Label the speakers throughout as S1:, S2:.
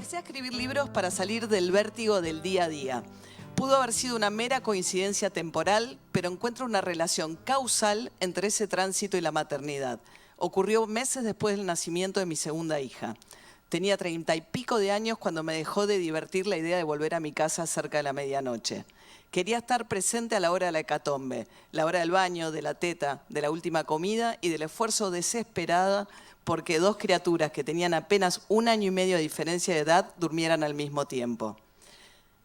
S1: Empecé a escribir libros para salir del vértigo del día a día. Pudo haber sido una mera coincidencia temporal, pero encuentro una relación causal entre ese tránsito y la maternidad. Ocurrió meses después del nacimiento de mi segunda hija. Tenía 30 y pico de años cuando me dejó de divertir la idea de volver a mi casa cerca de la medianoche. Quería estar presente a la hora de la hecatombe, la hora del baño, de la teta, de la última comida y del esfuerzo desesperado porque dos criaturas que tenían apenas 1 año y medio de diferencia de edad durmieran al mismo tiempo.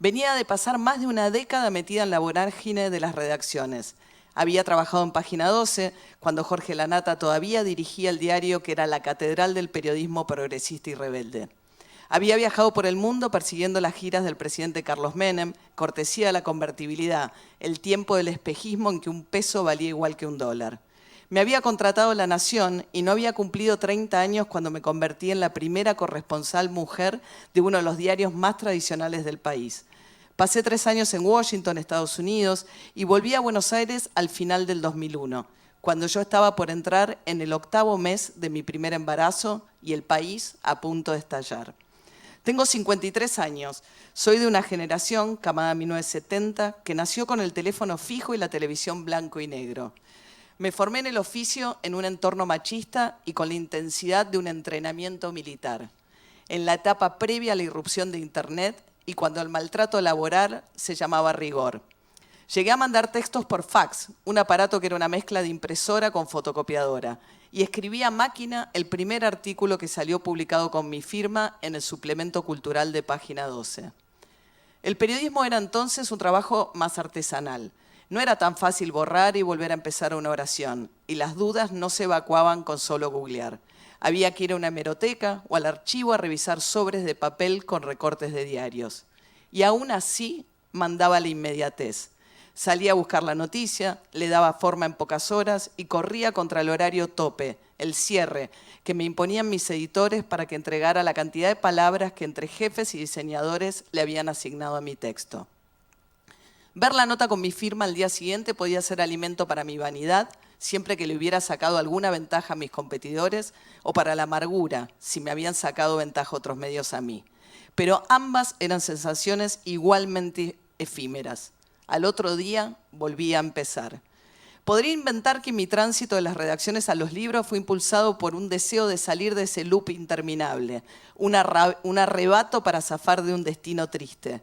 S1: Venía de pasar más de una década metida en la vorágine de las redacciones. Había trabajado en Página 12, cuando Jorge Lanata todavía dirigía el diario que era la catedral del periodismo progresista y rebelde. Había viajado por el mundo persiguiendo las giras del presidente Carlos Menem, cortesía de la convertibilidad, el tiempo del espejismo en que un peso valía igual que $1. Me había contratado La Nación y no había cumplido 30 años cuando me convertí en la primera corresponsal mujer de uno de los diarios más tradicionales del país. Pasé 3 años en Washington, Estados Unidos, y volví a Buenos Aires al final del 2001, cuando yo estaba por entrar en el 8º mes de mi primer embarazo y el país a punto de estallar. Tengo 53 años, soy de una generación, camada 1970, que nació con el teléfono fijo y la televisión blanco y negro. Me formé en el oficio en un entorno machista y con la intensidad de un entrenamiento militar. En la etapa previa a la irrupción de Internet y cuando el maltrato laboral se llamaba rigor. Llegué a mandar textos por fax, un aparato que era una mezcla de impresora con fotocopiadora, y escribí a máquina el primer artículo que salió publicado con mi firma en el suplemento cultural de Página 12. El periodismo era entonces un trabajo más artesanal. No era tan fácil borrar y volver a empezar una oración, y las dudas no se evacuaban con solo googlear. Había que ir a una hemeroteca o al archivo a revisar sobres de papel con recortes de diarios. Y aún así mandaba la inmediatez. Salía a buscar la noticia, le daba forma en pocas horas y corría contra el horario tope, el cierre, que me imponían mis editores para que entregara la cantidad de palabras que entre jefes y diseñadores le habían asignado a mi texto. Ver la nota con mi firma al día siguiente podía ser alimento para mi vanidad, siempre que le hubiera sacado alguna ventaja a mis competidores, o para la amargura, si me habían sacado ventaja otros medios a mí. Pero ambas eran sensaciones igualmente efímeras. Al otro día volví a empezar. Podría inventar que mi tránsito de las redacciones a los libros fue impulsado por un deseo de salir de ese loop interminable, un arrebato para zafar de un destino triste.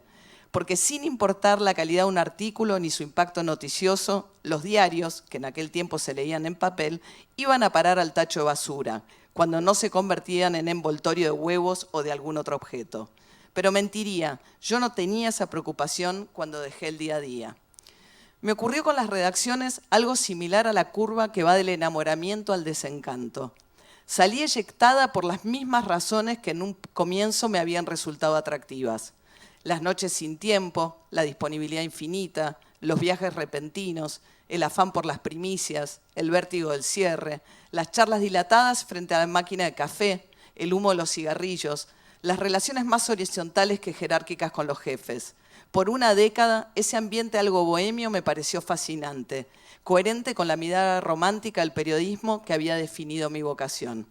S1: Porque sin importar la calidad de un artículo ni su impacto noticioso, los diarios, que en aquel tiempo se leían en papel, iban a parar al tacho de basura, cuando no se convertían en envoltorio de huevos o de algún otro objeto. Pero mentiría, yo no tenía esa preocupación cuando dejé el día a día. Me ocurrió con las redacciones algo similar a la curva que va del enamoramiento al desencanto. Salí eyectada por las mismas razones que en un comienzo me habían resultado atractivas. Las noches sin tiempo, la disponibilidad infinita, los viajes repentinos, el afán por las primicias, el vértigo del cierre, las charlas dilatadas frente a la máquina de café, el humo de los cigarrillos, las relaciones más horizontales que jerárquicas con los jefes. Por una década, ese ambiente algo bohemio me pareció fascinante, coherente con la mirada romántica del periodismo que había definido mi vocación.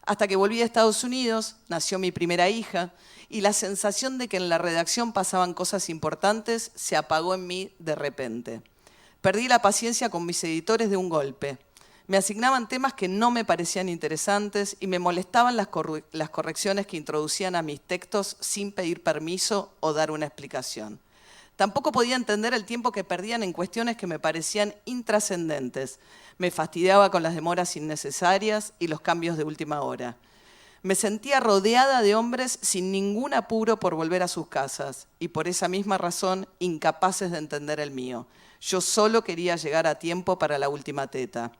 S1: Hasta que volví a Estados Unidos, nació mi primera hija, y la sensación de que en la redacción pasaban cosas importantes se apagó en mí de repente. Perdí la paciencia con mis editores de un golpe. Me asignaban temas que no me parecían interesantes y me molestaban las correcciones que introducían a mis textos sin pedir permiso o dar una explicación. Tampoco podía entender el tiempo que perdían en cuestiones que me parecían intrascendentes. Me fastidiaba con las demoras innecesarias y los cambios de última hora. Me sentía rodeada de hombres sin ningún apuro por volver a sus casas y por esa misma razón incapaces de entender el mío. Yo solo quería llegar a tiempo para la última teta.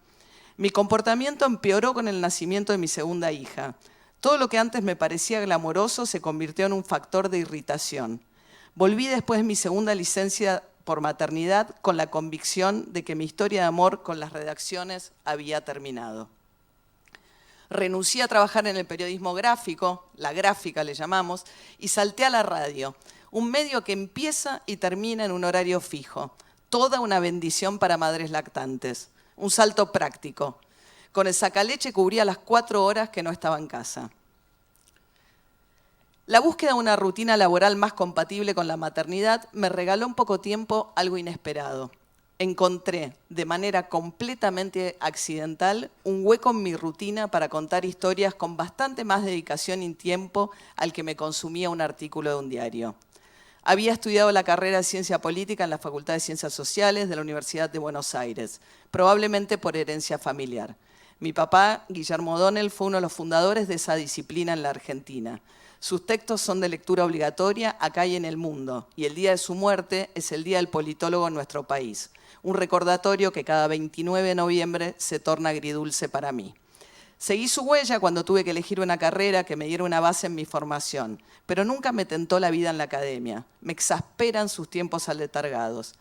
S1: Mi comportamiento empeoró con el nacimiento de mi segunda hija. Todo lo que antes me parecía glamoroso se convirtió en un factor de irritación. Volví después de mi segunda licencia por maternidad con la convicción de que mi historia de amor con las redacciones había terminado. Renuncié a trabajar en el periodismo gráfico, la gráfica le llamamos, y salté a la radio, un medio que empieza y termina en un horario fijo. Toda una bendición para madres lactantes. Un salto práctico. Con el sacaleche cubría las 4 horas que no estaba en casa. La búsqueda de una rutina laboral más compatible con la maternidad me regaló en poco tiempo algo inesperado. Encontré, de manera completamente accidental, un hueco en mi rutina para contar historias con bastante más dedicación y tiempo al que me consumía un artículo de un diario. Había estudiado la carrera de Ciencia Política en la Facultad de Ciencias Sociales de la Universidad de Buenos Aires, probablemente por herencia familiar. Mi papá, Guillermo O'Donnell, fue uno de los fundadores de esa disciplina en la Argentina. Sus textos son de lectura obligatoria acá y en el mundo, y el día de su muerte es el Día del Politólogo en nuestro país. Un recordatorio que cada 29 de noviembre se torna agridulce para mí. Seguí su huella cuando tuve que elegir una carrera que me diera una base en mi formación, pero nunca me tentó la vida en la academia. Me exasperan sus tiempos aletargados.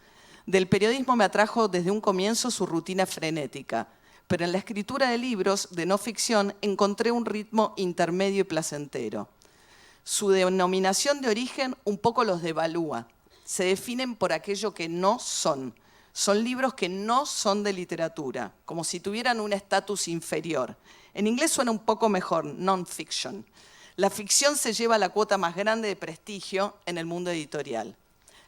S1: Del periodismo me atrajo desde un comienzo su rutina frenética, pero en la escritura de libros de no ficción encontré un ritmo intermedio y placentero. Su denominación de origen un poco los devalúa. Se definen por aquello que no son. Son libros que no son de literatura, como si tuvieran un estatus inferior. En inglés suena un poco mejor, non-fiction. La ficción se lleva la cuota más grande de prestigio en el mundo editorial.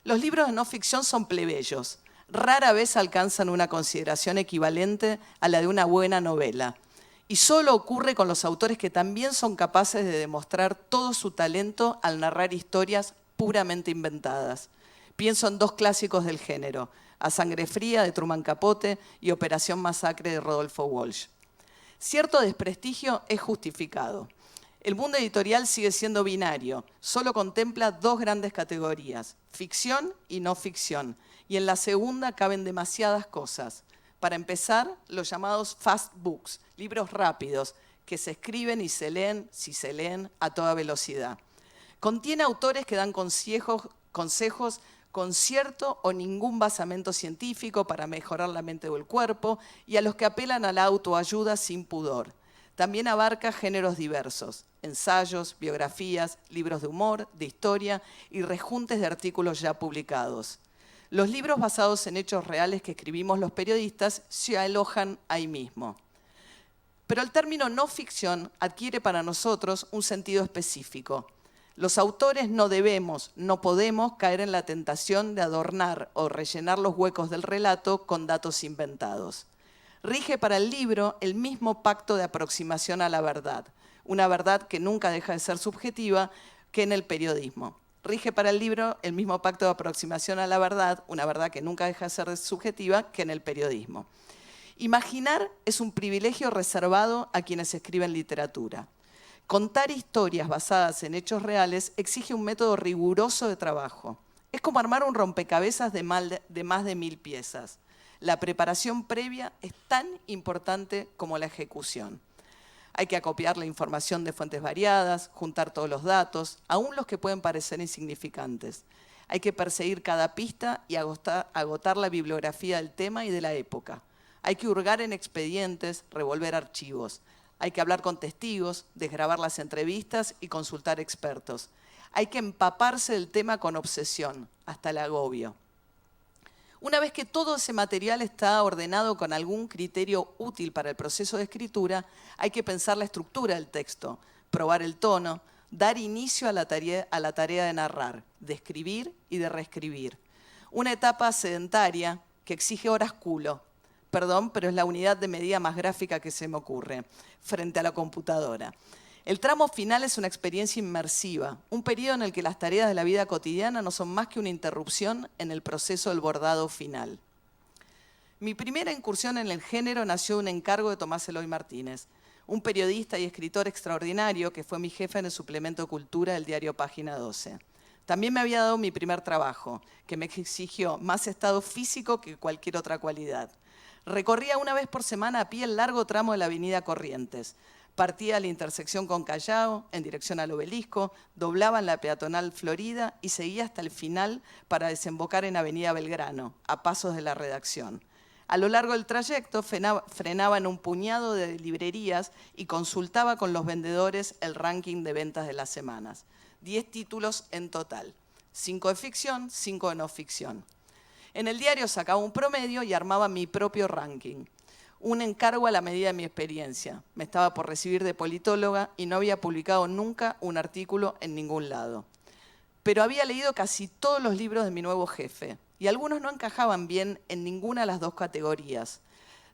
S1: Los libros de no ficción son plebeyos. Rara vez alcanzan una consideración equivalente a la de una buena novela. Y solo ocurre con los autores que también son capaces de demostrar todo su talento al narrar historias puramente inventadas. Pienso en dos clásicos del género, A Sangre Fría, de Truman Capote, y Operación Masacre, de Rodolfo Walsh. Cierto desprestigio es justificado. El mundo editorial sigue siendo binario, solo contempla dos grandes categorías, ficción y no ficción, y en la segunda caben demasiadas cosas. Para empezar, los llamados fast books, libros rápidos, que se escriben y se leen, si se leen, a toda velocidad. Contiene autores que dan consejos con cierto o ningún basamento científico para mejorar la mente o el cuerpo y a los que apelan a la autoayuda sin pudor. También abarca géneros diversos, ensayos, biografías, libros de humor, de historia y rejuntes de artículos ya publicados. Los libros basados en hechos reales que escribimos los periodistas se alojan ahí mismo. Pero el término no ficción adquiere para nosotros un sentido específico. Los autores no debemos, no podemos caer en la tentación de adornar o rellenar los huecos del relato con datos inventados. Rige para el libro el mismo pacto de aproximación a la verdad, una verdad que nunca deja de ser subjetiva que en el periodismo. Rige para el libro el mismo pacto de aproximación a la verdad, una verdad que nunca deja de ser subjetiva que en el periodismo. Imaginar es un privilegio reservado a quienes escriben literatura. Contar historias basadas en hechos reales exige un método riguroso de trabajo. Es como armar un rompecabezas de más de 1000 piezas. La preparación previa es tan importante como la ejecución. Hay que acopiar la información de fuentes variadas, juntar todos los datos, aún los que pueden parecer insignificantes. Hay que perseguir cada pista y agotar la bibliografía del tema y de la época. Hay que hurgar en expedientes, revolver archivos. Hay que hablar con testigos, desgravar las entrevistas y consultar expertos. Hay que empaparse del tema con obsesión, hasta el agobio. Una vez que todo ese material está ordenado con algún criterio útil para el proceso de escritura, hay que pensar la estructura del texto, probar el tono, dar inicio a la tarea de narrar, de escribir y de reescribir. Una etapa sedentaria que exige horas culo. Perdón, pero es la unidad de medida más gráfica que se me ocurre, frente a la computadora. El tramo final es una experiencia inmersiva, un periodo en el que las tareas de la vida cotidiana no son más que una interrupción en el proceso del bordado final. Mi primera incursión en el género nació de un encargo de Tomás Eloy Martínez, un periodista y escritor extraordinario que fue mi jefe en el suplemento de cultura del diario Página 12. También me había dado mi primer trabajo, que me exigió más estado físico que cualquier otra cualidad. Recorría una vez por semana a pie el largo tramo de la avenida Corrientes. Partía a la intersección con Callao, en dirección al Obelisco, doblaba en la peatonal Florida y seguía hasta el final para desembocar en Avenida Belgrano, a pasos de la redacción. A lo largo del trayecto frenaba en un puñado de librerías y consultaba con los vendedores el ranking de ventas de las semanas. 10 títulos en total, 5 de ficción, 5 de no ficción. En el diario sacaba un promedio y armaba mi propio ranking. Un encargo a la medida de mi experiencia. Me estaba por recibir de politóloga y no había publicado nunca un artículo en ningún lado. Pero había leído casi todos los libros de mi nuevo jefe y algunos no encajaban bien en ninguna de las dos categorías.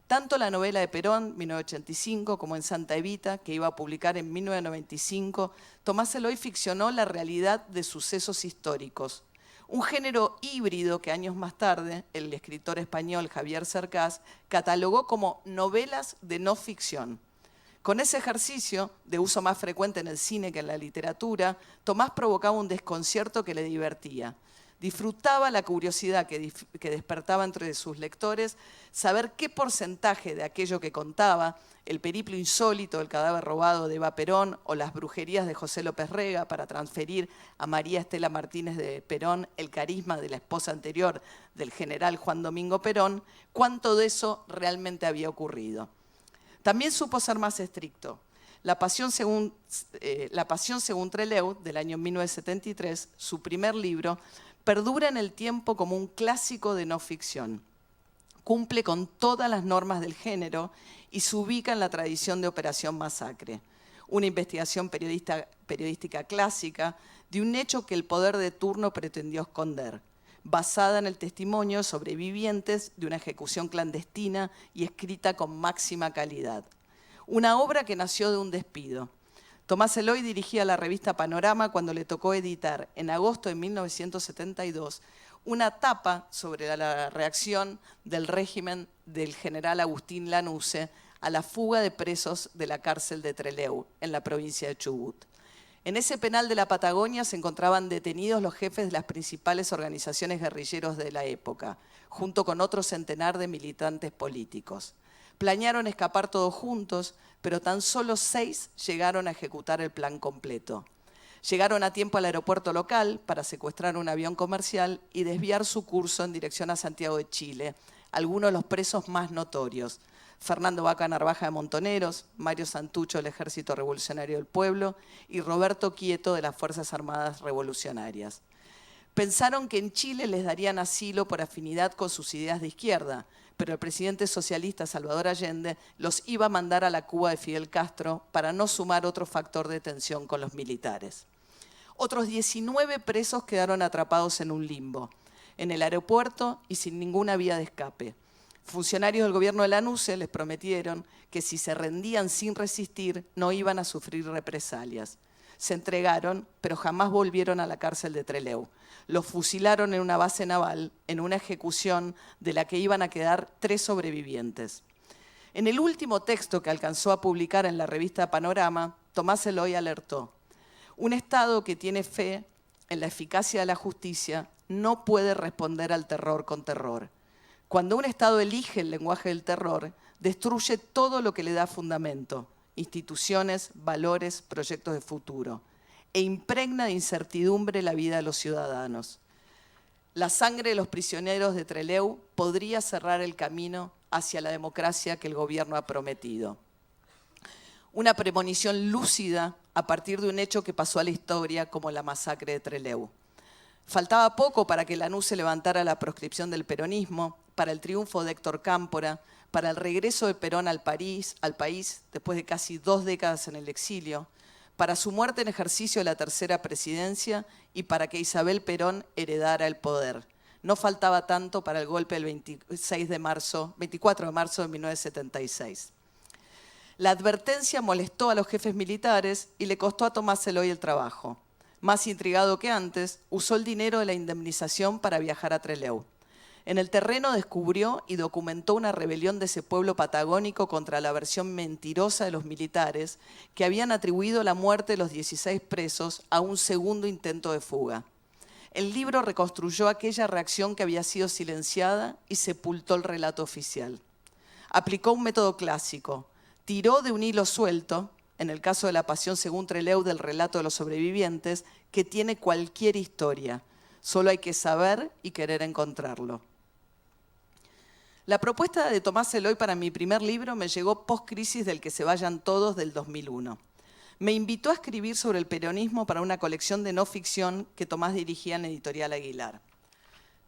S1: Tanto la novela de Perón, 1985, como en Santa Evita, que iba a publicar en 1995, Tomás Eloy ficcionó la realidad de sucesos históricos. Un género híbrido que años más tarde el escritor español Javier Cercás catalogó como novelas de no ficción. Con ese ejercicio, de uso más frecuente en el cine que en la literatura, Tomás provocaba un desconcierto que le divertía. Disfrutaba la curiosidad que despertaba entre sus lectores saber qué porcentaje de aquello que contaba, el periplo insólito del cadáver robado de Eva Perón o las brujerías de José López Rega para transferir a María Estela Martínez de Perón el carisma de la esposa anterior del general Juan Domingo Perón, cuánto de eso realmente había ocurrido. También supo ser más estricto. La Pasión según Trelew, del año 1973, su primer libro, perdura en el tiempo como un clásico de no ficción. Cumple con todas las normas del género y se ubica en la tradición de Operación Masacre, una investigación periodística clásica de un hecho que el poder de turno pretendió esconder, basada en el testimonio de sobrevivientes de una ejecución clandestina y escrita con máxima calidad. Una obra que nació de un despido. Tomás Eloy dirigía la revista Panorama cuando le tocó editar, en agosto de 1972, una tapa sobre la reacción del régimen del general Agustín Lanusse a la fuga de presos de la cárcel de Trelew, en la provincia de Chubut. En ese penal de la Patagonia se encontraban detenidos los jefes de las principales organizaciones guerrilleros de la época, junto con otro centenar de militantes políticos. Planearon escapar todos juntos, pero tan solo 6 llegaron a ejecutar el plan completo. Llegaron a tiempo al aeropuerto local para secuestrar un avión comercial y desviar su curso en dirección a Santiago de Chile, algunos de los presos más notorios: Fernando Vaca Narvaja de Montoneros, Mario Santucho del Ejército Revolucionario del Pueblo y Roberto Quieto de las Fuerzas Armadas Revolucionarias. Pensaron que en Chile les darían asilo por afinidad con sus ideas de izquierda, pero el presidente socialista Salvador Allende los iba a mandar a la Cuba de Fidel Castro para no sumar otro factor de tensión con los militares. Otros 19 presos quedaron atrapados en un limbo, en el aeropuerto y sin ninguna vía de escape. Funcionarios del gobierno de Lanusse les prometieron que si se rendían sin resistir no iban a sufrir represalias. Se entregaron, pero jamás volvieron a la cárcel de Trelew. Los fusilaron en una base naval, en una ejecución de la que iban a quedar 3 sobrevivientes. En el último texto que alcanzó a publicar en la revista Panorama, Tomás Eloy alertó: un Estado que tiene fe en la eficacia de la justicia no puede responder al terror con terror. Cuando un Estado elige el lenguaje del terror, destruye todo lo que le da fundamento: instituciones, valores, proyectos de futuro, e impregna de incertidumbre la vida de los ciudadanos. La sangre de los prisioneros de Trelew podría cerrar el camino hacia la democracia que el gobierno ha prometido. Una premonición lúcida a partir de un hecho que pasó a la historia como la masacre de Trelew. Faltaba poco para que Lanusse levantara la proscripción del peronismo, para el triunfo de Héctor Cámpora, para el regreso de Perón al país después de casi 2 décadas en el exilio, para su muerte en ejercicio de la tercera presidencia y para que Isabel Perón heredara el poder. No faltaba tanto para el golpe del 24 de marzo de 1976. La advertencia molestó a los jefes militares y le costó a Tomás Eloy el trabajo. Más intrigado que antes, usó el dinero de la indemnización para viajar a Trelew. En el terreno descubrió y documentó una rebelión de ese pueblo patagónico contra la versión mentirosa de los militares que habían atribuido la muerte de los 16 presos a un segundo intento de fuga. El libro reconstruyó aquella reacción que había sido silenciada y sepultó el relato oficial. Aplicó un método clásico: tiró de un hilo suelto, en el caso de La Pasión según Trelew, del relato de los sobrevivientes, que tiene cualquier historia. Solo hay que saber y querer encontrarlo. La propuesta de Tomás Eloy para mi primer libro me llegó post-crisis del Que se vayan todos del 2001. Me invitó a escribir sobre el peronismo para una colección de no ficción que Tomás dirigía en Editorial Aguilar.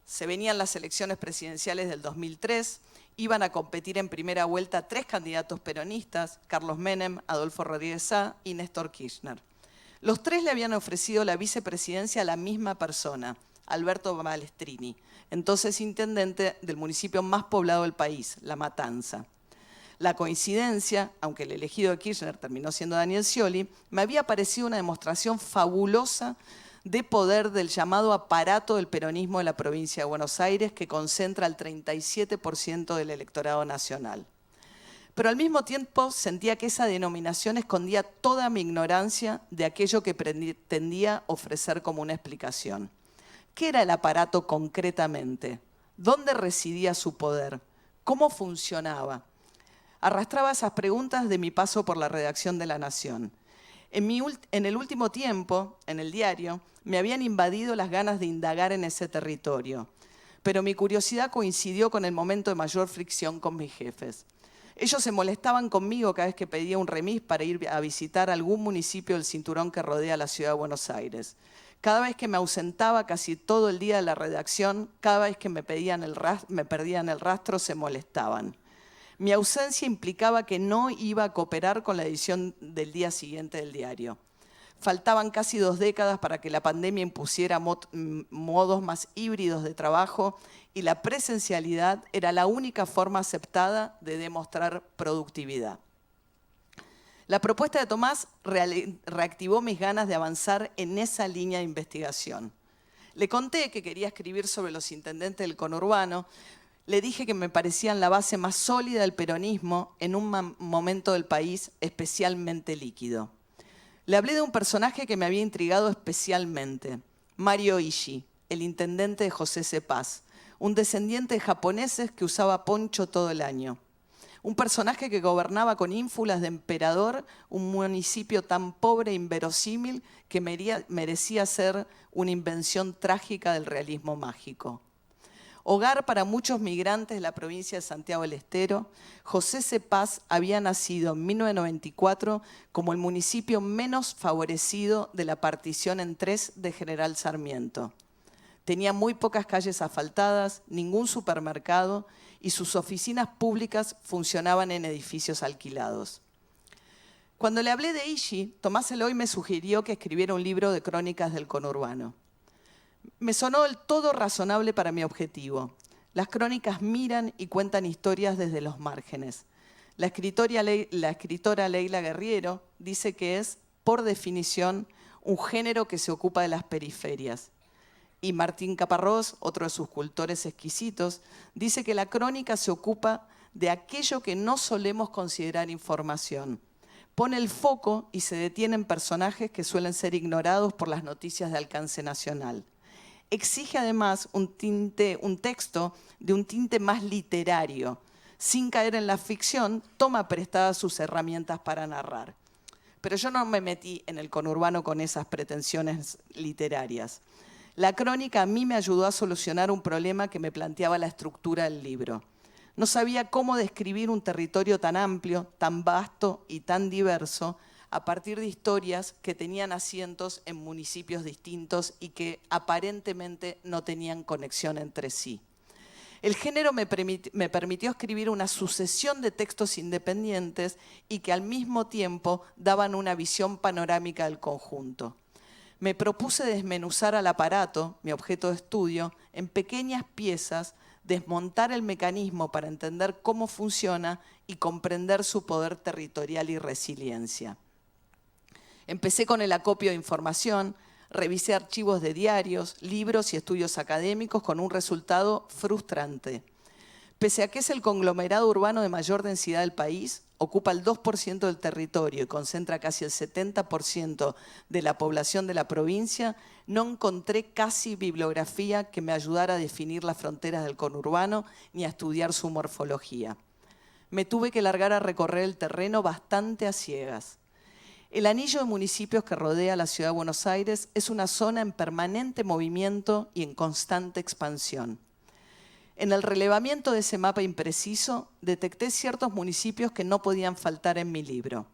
S1: Se venían las elecciones presidenciales del 2003 Iban a competir en primera vuelta 3 candidatos peronistas, Carlos Menem, Adolfo Rodríguez Sá y Néstor Kirchner. Los 3 le habían ofrecido la vicepresidencia a la misma persona, Alberto Balestrini, entonces intendente del municipio más poblado del país, La Matanza. La coincidencia, aunque el elegido de Kirchner terminó siendo Daniel Scioli, me había parecido una demostración fabulosa de poder del llamado aparato del peronismo de la provincia de Buenos Aires, que concentra el 37% del electorado nacional. Pero al mismo tiempo sentía que esa denominación escondía toda mi ignorancia de aquello que pretendía ofrecer como una explicación. ¿Qué era el aparato concretamente? ¿Dónde residía su poder? ¿Cómo funcionaba? Arrastraba esas preguntas de mi paso por la redacción de La Nación. En el último tiempo, en el diario, me habían invadido las ganas de indagar en ese territorio, pero mi curiosidad coincidió con el momento de mayor fricción con mis jefes. Ellos se molestaban conmigo cada vez que pedía un remis para ir a visitar algún municipio del cinturón que rodea la ciudad de Buenos Aires. Cada vez que me ausentaba casi todo el día de la redacción, cada vez que me perdían el rastro, se molestaban. Mi ausencia implicaba que no iba a cooperar con la edición del día siguiente del diario. Faltaban casi 2 décadas para que la pandemia impusiera modos más híbridos de trabajo y la presencialidad era la única forma aceptada de demostrar productividad. La propuesta de Tomás reactivó mis ganas de avanzar en esa línea de investigación. Le conté que quería escribir sobre los intendentes del conurbano. Le dije que me parecían la base más sólida del peronismo en un momento del país especialmente líquido. Le hablé de un personaje que me había intrigado especialmente, Mario Ishii, el intendente de José Cepaz, un descendiente de japoneses que usaba poncho todo el año. Un personaje que gobernaba con ínfulas de emperador un municipio tan pobre e inverosímil que merecía ser una invención trágica del realismo mágico. Hogar para muchos migrantes de la provincia de Santiago del Estero, José Cepaz había nacido en 1994 como el municipio menos favorecido de la partición en 3 de General Sarmiento. Tenía muy pocas calles asfaltadas, ningún supermercado y sus oficinas públicas funcionaban en edificios alquilados. Cuando le hablé de Ishii, Tomás Eloy me sugirió que escribiera un libro de crónicas del conurbano. Me sonó del todo razonable para mi objetivo. Las crónicas miran y cuentan historias desde los márgenes. La escritora Leila Guerriero dice que es, por definición, un género que se ocupa de las periferias. Y Martín Caparrós, otro de sus cultores exquisitos, dice que la crónica se ocupa de aquello que no solemos considerar información. Pone el foco y se detiene en personajes que suelen ser ignorados por las noticias de alcance nacional. Exige además un texto de un tinte más literario. Sin caer en la ficción, toma prestadas sus herramientas para narrar. Pero yo no me metí en el conurbano con esas pretensiones literarias. La crónica a mí me ayudó a solucionar un problema que me planteaba la estructura del libro. No sabía cómo describir un territorio tan amplio, tan vasto y tan diverso a partir de historias que tenían asientos en municipios distintos y que aparentemente no tenían conexión entre sí. El género me permitió escribir una sucesión de textos independientes y que al mismo tiempo daban una visión panorámica del conjunto. Me propuse desmenuzar al aparato, mi objeto de estudio, en pequeñas piezas, desmontar el mecanismo para entender cómo funciona y comprender su poder territorial y resiliencia. Empecé con el acopio de información, revisé archivos de diarios, libros y estudios académicos con un resultado frustrante. Pese a que es el conglomerado urbano de mayor densidad del país, ocupa el 2% del territorio y concentra casi el 70% de la población de la provincia, no encontré casi bibliografía que me ayudara a definir las fronteras del conurbano ni a estudiar su morfología. Me tuve que largar a recorrer el terreno bastante a ciegas. El anillo de municipios que rodea la ciudad de Buenos Aires es una zona en permanente movimiento y en constante expansión. En el relevamiento de ese mapa impreciso, detecté ciertos municipios que no podían faltar en mi libro.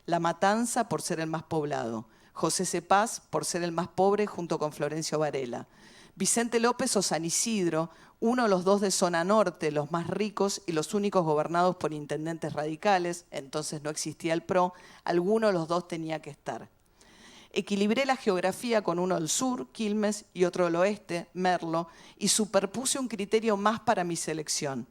S1: La Matanza, por ser el más poblado. José Cepaz, por ser el más pobre, junto con Florencio Varela. Vicente López o San Isidro, uno o los dos de zona norte, los más ricos y los únicos gobernados por intendentes radicales, entonces no existía el PRO, alguno de los dos tenía que estar. Equilibré la geografía con uno del sur, Quilmes, y otro del oeste, Merlo, y superpuse un criterio más para mi selección.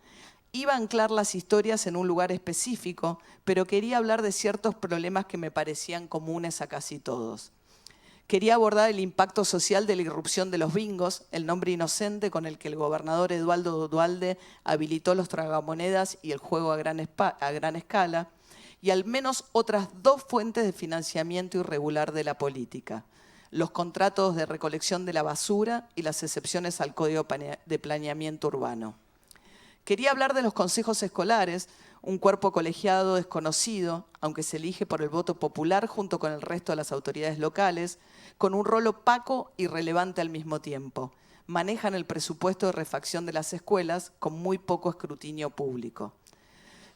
S1: Iba a anclar las historias en un lugar específico, pero quería hablar de ciertos problemas que me parecían comunes a casi todos. Quería abordar el impacto social de la irrupción de los bingos, el nombre inocente con el que el gobernador Eduardo Duhalde habilitó los tragamonedas y el juego a gran escala, y al menos otras dos fuentes de financiamiento irregular de la política: los contratos de recolección de la basura y las excepciones al Código de Planeamiento Urbano. Quería hablar de los consejos escolares, un cuerpo colegiado desconocido, aunque se elige por el voto popular junto con el resto de las autoridades locales, con un rol opaco y relevante al mismo tiempo. Manejan el presupuesto de refacción de las escuelas con muy poco escrutinio público.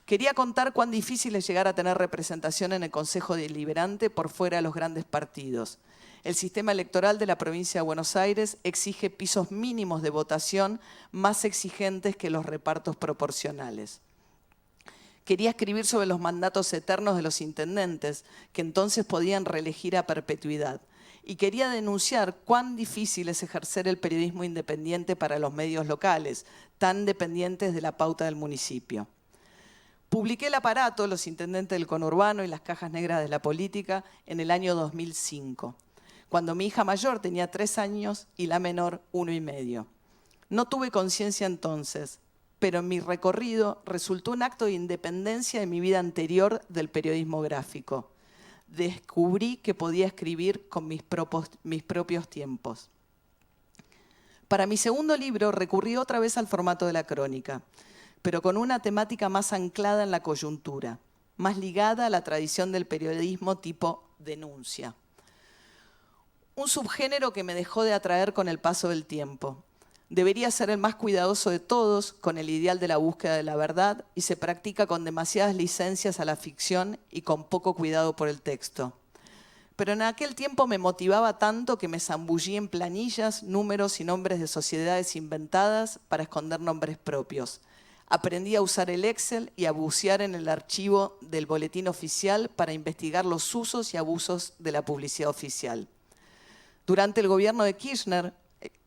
S1: Quería contar cuán difícil es llegar a tener representación en el Consejo Deliberante por fuera de los grandes partidos. El sistema electoral de la provincia de Buenos Aires exige pisos mínimos de votación más exigentes que los repartos proporcionales. Quería escribir sobre los mandatos eternos de los intendentes, que entonces podían reelegir a perpetuidad. Y quería denunciar cuán difícil es ejercer el periodismo independiente para los medios locales, tan dependientes de la pauta del municipio. Publiqué El aparato, los intendentes del conurbano y las cajas negras de la política en el año 2005, cuando mi hija mayor tenía 3 años y la menor 1 y medio. No tuve conciencia entonces, pero en mi recorrido resultó un acto de independencia de mi vida anterior del periodismo gráfico. Descubrí que podía escribir con mis propios tiempos. Para mi segundo libro recurrí otra vez al formato de la crónica, pero con una temática más anclada en la coyuntura, más ligada a la tradición del periodismo tipo denuncia. Un subgénero que me dejó de atraer con el paso del tiempo. Debería ser el más cuidadoso de todos, con el ideal de la búsqueda de la verdad, y se practica con demasiadas licencias a la ficción y con poco cuidado por el texto. Pero en aquel tiempo me motivaba tanto que me zambullí en planillas, números y nombres de sociedades inventadas para esconder nombres propios. Aprendí a usar el Excel y a bucear en el archivo del boletín oficial para investigar los usos y abusos de la publicidad oficial. Durante el gobierno de Kirchner,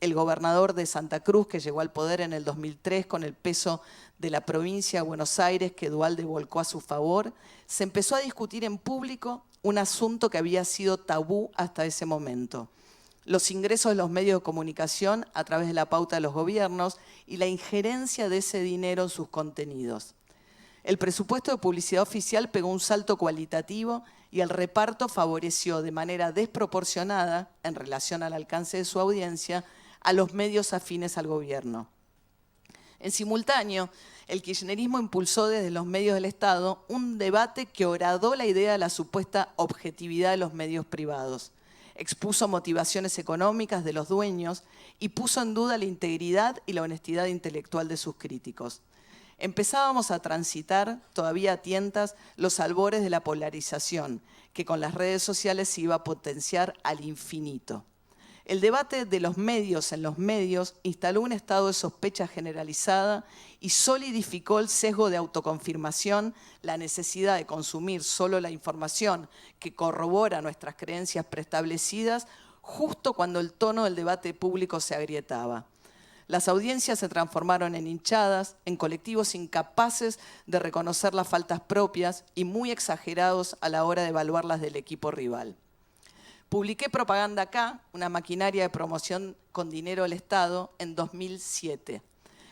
S1: el gobernador de Santa Cruz, que llegó al poder en el 2003 con el peso de la provincia de Buenos Aires que Duhalde volcó a su favor, se empezó a discutir en público un asunto que había sido tabú hasta ese momento: los ingresos de los medios de comunicación a través de la pauta de los gobiernos y la injerencia de ese dinero en sus contenidos. El presupuesto de publicidad oficial pegó un salto cualitativo y el reparto favoreció de manera desproporcionada, en relación al alcance de su audiencia, a los medios afines al gobierno. En simultáneo, el kirchnerismo impulsó desde los medios del Estado un debate que horadó la idea de la supuesta objetividad de los medios privados. Expuso motivaciones económicas de los dueños y puso en duda la integridad y la honestidad intelectual de sus críticos. Empezábamos a transitar, todavía a tientas, los albores de la polarización, que con las redes sociales se iba a potenciar al infinito. El debate de los medios en los medios instaló un estado de sospecha generalizada y solidificó el sesgo de autoconfirmación, la necesidad de consumir solo la información que corrobora nuestras creencias preestablecidas, justo cuando el tono del debate público se agrietaba. Las audiencias se transformaron en hinchadas, en colectivos incapaces de reconocer las faltas propias y muy exagerados a la hora de evaluar las del equipo rival. Publiqué Propaganda Acá, una maquinaria de promoción con dinero del Estado, en 2007,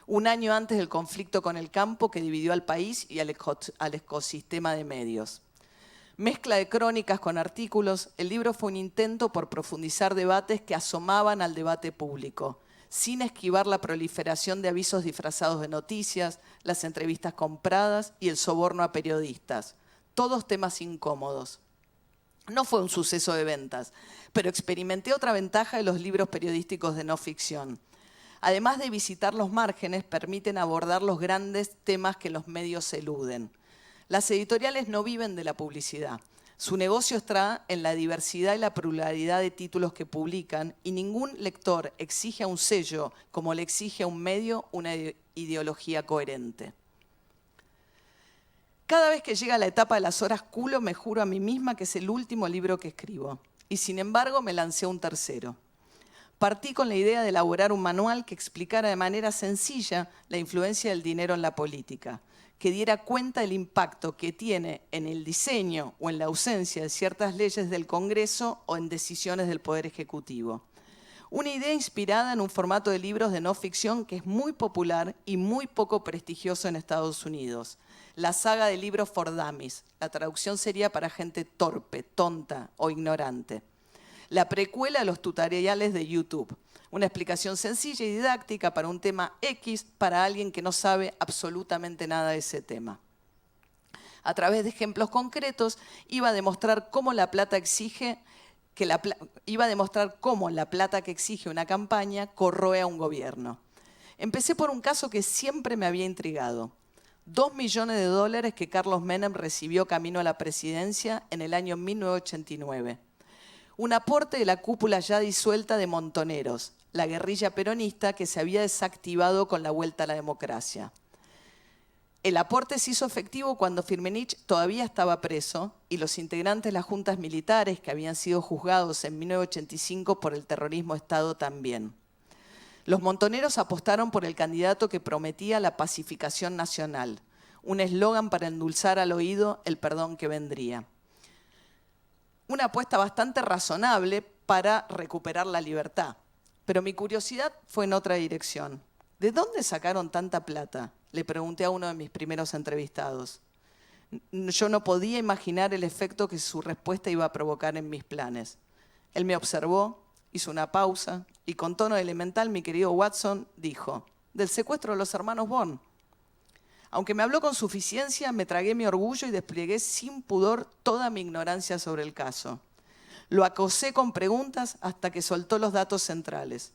S1: un año antes del conflicto con el campo que dividió al país y al ecosistema de medios. Mezcla de crónicas con artículos, el libro fue un intento por profundizar debates que asomaban al debate público, sin esquivar la proliferación de avisos disfrazados de noticias, las entrevistas compradas y el soborno a periodistas. Todos temas incómodos. No fue un suceso de ventas, pero experimenté otra ventaja de los libros periodísticos de no ficción. Además de visitar los márgenes, permiten abordar los grandes temas que los medios eluden. Las editoriales no viven de la publicidad. Su negocio está en la diversidad y la pluralidad de títulos que publican y ningún lector exige a un sello como le exige a un medio una ideología coherente. Cada vez que llega la etapa de las horas culo me juro a mí misma que es el último libro que escribo y sin embargo me lancé a un tercero. Partí con la idea de elaborar un manual que explicara de manera sencilla la influencia del dinero en la política, que diera cuenta del impacto que tiene en el diseño o en la ausencia de ciertas leyes del Congreso o en decisiones del Poder Ejecutivo. Una idea inspirada en un formato de libros de no ficción que es muy popular y muy poco prestigioso en Estados Unidos. La saga de libros for dummies. La traducción sería para gente torpe, tonta o ignorante. La precuela de los tutoriales de YouTube. Una explicación sencilla y didáctica para un tema X para alguien que no sabe absolutamente nada de ese tema. A través de ejemplos concretos iba a demostrar cómo la plata que exige una campaña corroe a un gobierno. Empecé por un caso que siempre me había intrigado. $2 millones que Carlos Menem recibió camino a la presidencia en el año 1989. Un aporte de la cúpula ya disuelta de Montoneros, la guerrilla peronista que se había desactivado con la vuelta a la democracia. El aporte se hizo efectivo cuando Firmenich todavía estaba preso y los integrantes de las juntas militares que habían sido juzgados en 1985 por el terrorismo de Estado también. Los montoneros apostaron por el candidato que prometía la pacificación nacional, un eslogan para endulzar al oído el perdón que vendría. Una apuesta bastante razonable para recuperar la libertad. Pero mi curiosidad fue en otra dirección. ¿De dónde sacaron tanta plata?, le pregunté a uno de mis primeros entrevistados. Yo no podía imaginar el efecto que su respuesta iba a provocar en mis planes. Él me observó, hizo una pausa y con tono elemental mi querido Watson dijo: del secuestro de los hermanos Bond. Aunque me habló con suficiencia, me tragué mi orgullo y desplegué sin pudor toda mi ignorancia sobre el caso. Lo acosé con preguntas hasta que soltó los datos centrales.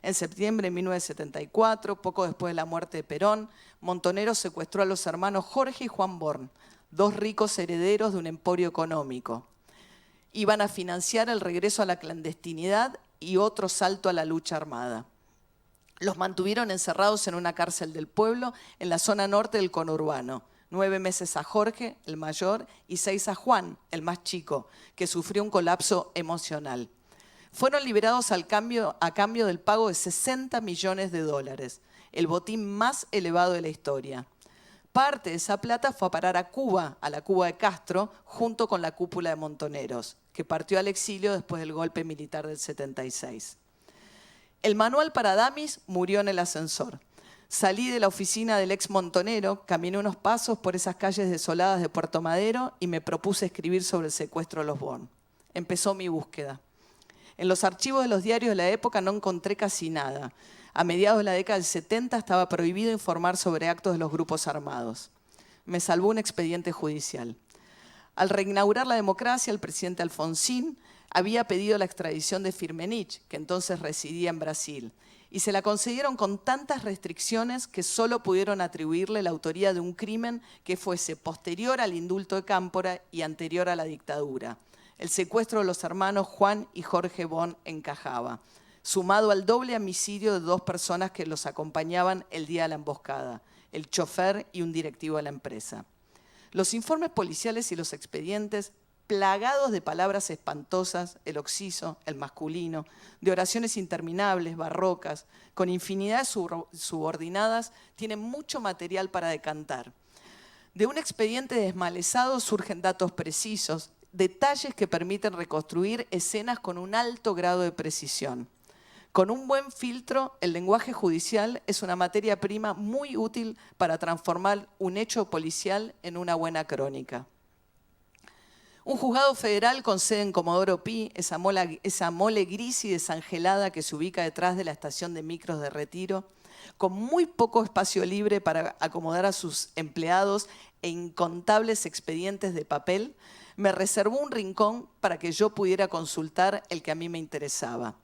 S1: En septiembre de 1974, poco después de la muerte de Perón, Montoneros secuestró a los hermanos Jorge y Juan Born, dos ricos herederos de un emporio económico. Iban a financiar el regreso a la clandestinidad y otro salto a la lucha armada. Los mantuvieron encerrados en una cárcel del pueblo en la zona norte del conurbano. 9 meses a Jorge, el mayor, y 6 a Juan, el más chico, que sufrió un colapso emocional. Fueron liberados a cambio del pago de $60 millones, el botín más elevado de la historia. Parte de esa plata fue a parar a Cuba, a la Cuba de Castro, junto con la cúpula de Montoneros, que partió al exilio después del golpe militar del 76. El manual para dummies murió en el ascensor. Salí de la oficina del ex montonero, caminé unos pasos por esas calles desoladas de Puerto Madero y me propuse escribir sobre el secuestro de los Born. Empezó mi búsqueda. En los archivos de los diarios de la época no encontré casi nada. A mediados de la década del 70 estaba prohibido informar sobre actos de los grupos armados. Me salvó un expediente judicial. Al reinaugurar la democracia, el presidente Alfonsín había pedido la extradición de Firmenich, que entonces residía en Brasil, y se la concedieron con tantas restricciones que solo pudieron atribuirle la autoría de un crimen que fuese posterior al indulto de Cámpora y anterior a la dictadura. El secuestro de los hermanos Juan y Jorge Born en Cajaba, sumado al doble homicidio de 2 personas que los acompañaban el día de la emboscada, el chofer y un directivo de la empresa. Los informes policiales y los expedientes, plagados de palabras espantosas, el occiso, el masculino, de oraciones interminables, barrocas, con infinidad de subordinadas, tienen mucho material para decantar. De un expediente desmalezado surgen datos precisos, detalles que permiten reconstruir escenas con un alto grado de precisión. Con un buen filtro, el lenguaje judicial es una materia prima muy útil para transformar un hecho policial en una buena crónica. Un juzgado federal con sede en Comodoro Pi, esa mole gris y desangelada que se ubica detrás de la estación de micros de Retiro, con muy poco espacio libre para acomodar a sus empleados e incontables expedientes de papel, me reservó un rincón para que yo pudiera consultar el que a mí me interesaba.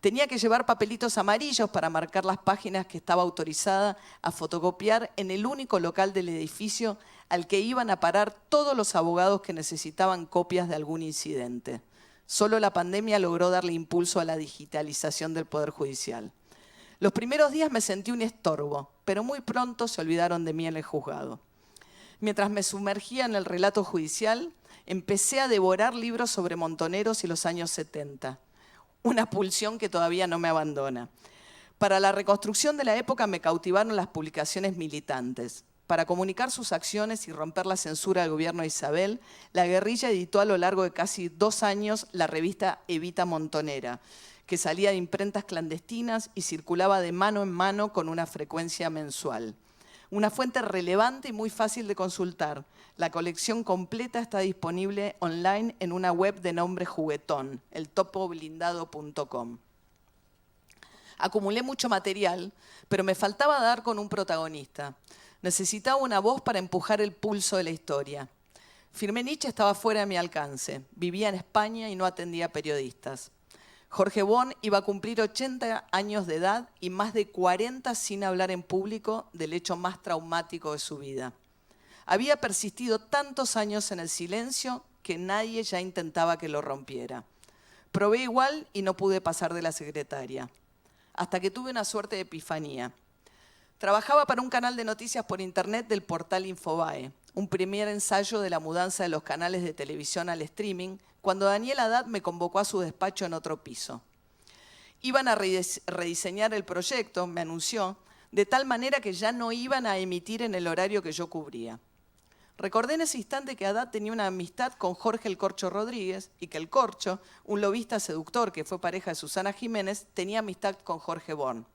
S1: Tenía que llevar papelitos amarillos para marcar las páginas que estaba autorizada a fotocopiar en el único local del edificio al que iban a parar todos los abogados que necesitaban copias de algún incidente. Solo la pandemia logró darle impulso a la digitalización del Poder Judicial. Los primeros días me sentí un estorbo, pero muy pronto se olvidaron de mí en el juzgado. Mientras me sumergía en el relato judicial, empecé a devorar libros sobre Montoneros y los años 70. Una pulsión que todavía no me abandona. Para la reconstrucción de la época me cautivaron las publicaciones militantes. Para comunicar sus acciones y romper la censura del gobierno de Isabel, la guerrilla editó a lo largo de casi 2 años la revista Evita Montonera, que salía de imprentas clandestinas y circulaba de mano en mano con una frecuencia mensual. Una fuente relevante y muy fácil de consultar. La colección completa está disponible online en una web de nombre juguetón, eltopoblindado.com. Acumulé mucho material, pero me faltaba dar con un protagonista. Necesitaba una voz para empujar el pulso de la historia. Firmenich estaba fuera de mi alcance. Vivía en España y no atendía periodistas. Jorge Bon iba a cumplir 80 años de edad y más de 40 sin hablar en público del hecho más traumático de su vida. Había persistido tantos años en el silencio que nadie ya intentaba que lo rompiera. Probé igual y no pude pasar de la secretaria. Hasta que tuve una suerte de epifanía. Trabajaba para un canal de noticias por internet del portal Infobae, un primer ensayo de la mudanza de los canales de televisión al streaming, cuando Daniel Haddad me convocó a su despacho en otro piso. Iban a rediseñar el proyecto, me anunció, de tal manera que ya no iban a emitir en el horario que yo cubría. Recordé en ese instante que Haddad tenía una amistad con Jorge El Corcho Rodríguez y que El Corcho, un lobista seductor que fue pareja de Susana Jiménez, tenía amistad con Jorge Bon.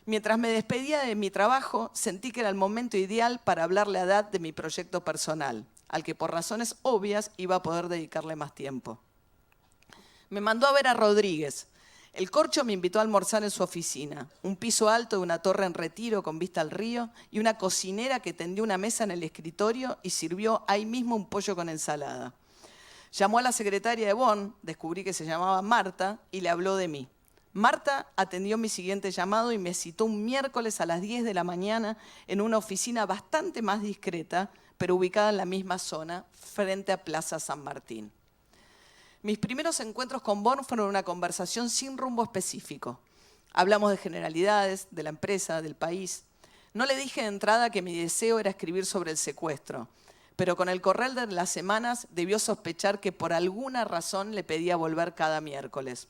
S1: Mientras me despedía de mi trabajo, sentí que era el momento ideal para hablarle a Haddad de mi proyecto personal, al que por razones obvias iba a poder dedicarle más tiempo. Me mandó a ver a Rodríguez. El Corcho me invitó a almorzar en su oficina, un piso alto de una torre en Retiro con vista al río y una cocinera que tendió una mesa en el escritorio y sirvió ahí mismo un pollo con ensalada. Llamó a la secretaria de Bon, descubrí que se llamaba Marta, y le habló de mí. Marta atendió mi siguiente llamado y me citó un miércoles a las 10 de la mañana en una oficina bastante más discreta, pero ubicada en la misma zona, frente a Plaza San Martín. Mis primeros encuentros con Bon fueron una conversación sin rumbo específico. Hablamos de generalidades, de la empresa, del país. No le dije de entrada que mi deseo era escribir sobre el secuestro, pero con el correr de las semanas debió sospechar que por alguna razón le pedía volver cada miércoles.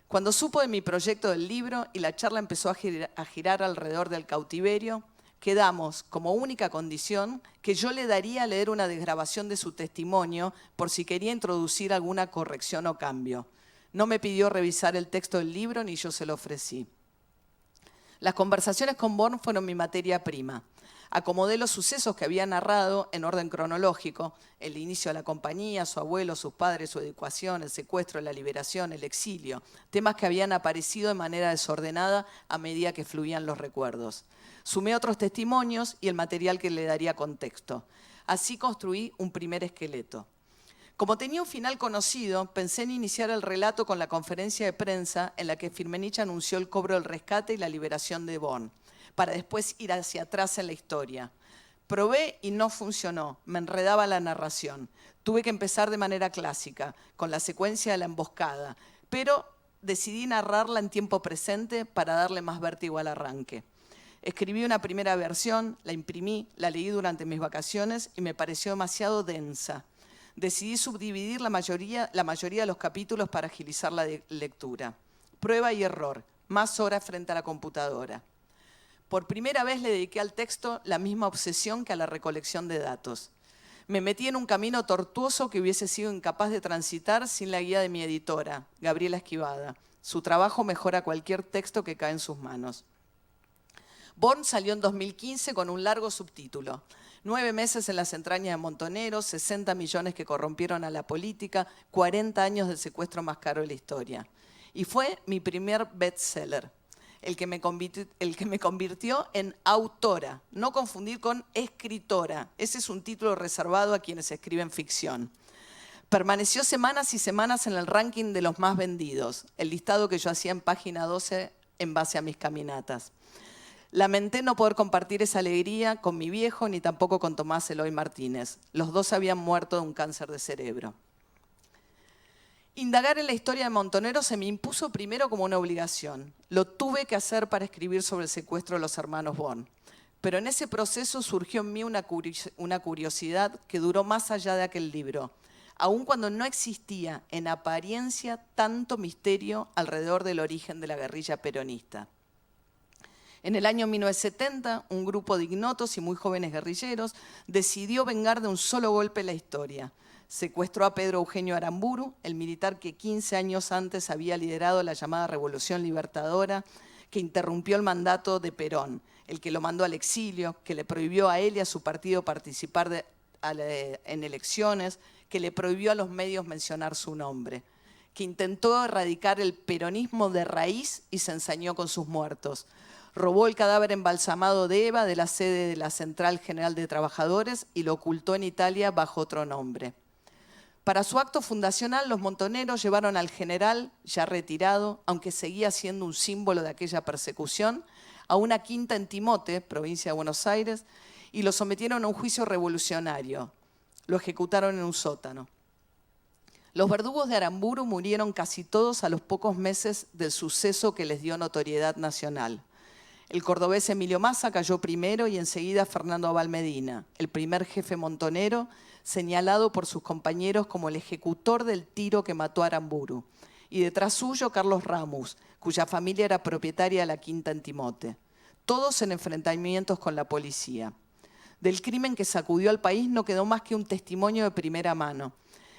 S1: Cuando supo de mi proyecto del libro y la charla empezó a girar alrededor del cautiverio, quedamos como única condición que yo le daría a leer una desgrabación de su testimonio por si quería introducir alguna corrección o cambio. No me pidió revisar el texto del libro ni yo se lo ofrecí. Las conversaciones con Bon fueron mi materia prima. Acomodé los sucesos que había narrado en orden cronológico, el inicio de la compañía, su abuelo, sus padres, su educación, el secuestro, la liberación, el exilio, temas que habían aparecido de manera desordenada a medida que fluían los recuerdos. Sumé otros testimonios y el material que le daría contexto. Así construí un primer esqueleto. Como tenía un final conocido, pensé en iniciar el relato con la conferencia de prensa en la que Firmenich anunció el cobro del rescate y la liberación de Bon, para después ir hacia atrás en la historia. Probé y no funcionó, me enredaba la narración. Tuve que empezar de manera clásica, con la secuencia de la emboscada, pero decidí narrarla en tiempo presente para darle más vértigo al arranque. Escribí una primera versión, la imprimí, la leí durante mis vacaciones y me pareció demasiado densa. Decidí subdividir la mayoría de los capítulos para agilizar la lectura. Prueba y error, más horas frente a la computadora. Por primera vez le dediqué al texto la misma obsesión que a la recolección de datos. Me metí en un camino tortuoso que hubiese sido incapaz de transitar sin la guía de mi editora, Gabriela Esquivada. Su trabajo mejora cualquier texto que cae en sus manos. Bon salió en 2015 con un largo subtítulo. 9 meses en las entrañas de Montoneros, 60 millones que corrompieron a la política, 40 años del secuestro más caro de la historia. Y fue mi primer bestseller, el que me convirtió en autora, no confundir con escritora. Ese es un título reservado a quienes escriben ficción. Permaneció semanas y semanas en el ranking de los más vendidos, el listado que yo hacía en página 12 en base a mis caminatas. Lamenté no poder compartir esa alegría con mi viejo ni tampoco con Tomás Eloy Martínez. Los dos habían muerto de un cáncer de cerebro. Indagar en la historia de Montoneros se me impuso primero como una obligación. Lo tuve que hacer para escribir sobre el secuestro de los hermanos Born. Pero en ese proceso surgió en mí una curiosidad que duró más allá de aquel libro, aun cuando no existía en apariencia tanto misterio alrededor del origen de la guerrilla peronista. En el año 1970, un grupo de ignotos y muy jóvenes guerrilleros decidió vengar de un solo golpe la historia. Secuestró a Pedro Eugenio Aramburu, el militar que 15 años antes había liderado la llamada Revolución Libertadora, que interrumpió el mandato de Perón, el que lo mandó al exilio, que le prohibió a él y a su partido participar en elecciones, que le prohibió a los medios mencionar su nombre, que intentó erradicar el peronismo de raíz y se ensañó con sus muertos. Robó el cadáver embalsamado de Eva de la sede de la Central General de Trabajadores y lo ocultó en Italia bajo otro nombre. Para su acto fundacional, los Montoneros llevaron al general, ya retirado, aunque seguía siendo un símbolo de aquella persecución, a una quinta en Timote, provincia de Buenos Aires, y lo sometieron a un juicio revolucionario. Lo ejecutaron en un sótano. Los verdugos de Aramburu murieron casi todos a los pocos meses del suceso que les dio notoriedad nacional. El cordobés Emilio Massa cayó primero y enseguida Fernando Abal Medina, el primer jefe montonero, señalado por sus compañeros como el ejecutor del tiro que mató a Aramburu. Y detrás suyo Carlos Ramos, cuya familia era propietaria de la quinta en Timote. Todos en enfrentamientos con la policía. Del crimen que sacudió al país no quedó más que un testimonio de primera mano,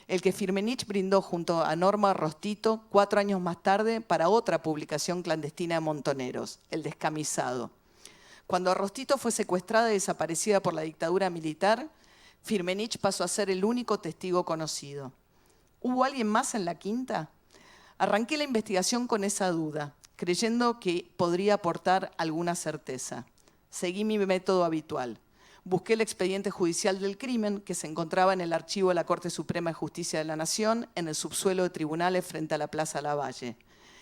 S1: el que Firmenich brindó junto a Norma Rostito 4 años más tarde para otra publicación clandestina de Montoneros, El Descamisado. Cuando Rostito fue secuestrada y desaparecida por la dictadura militar, Firmenich pasó a ser el único testigo conocido. ¿Hubo alguien más en la quinta? Arranqué la investigación con esa duda, creyendo que podría aportar alguna certeza. Seguí mi método habitual. Busqué el expediente judicial del crimen que se encontraba en el archivo de la Corte Suprema de Justicia de la Nación, en el subsuelo de tribunales frente a la Plaza Lavalle.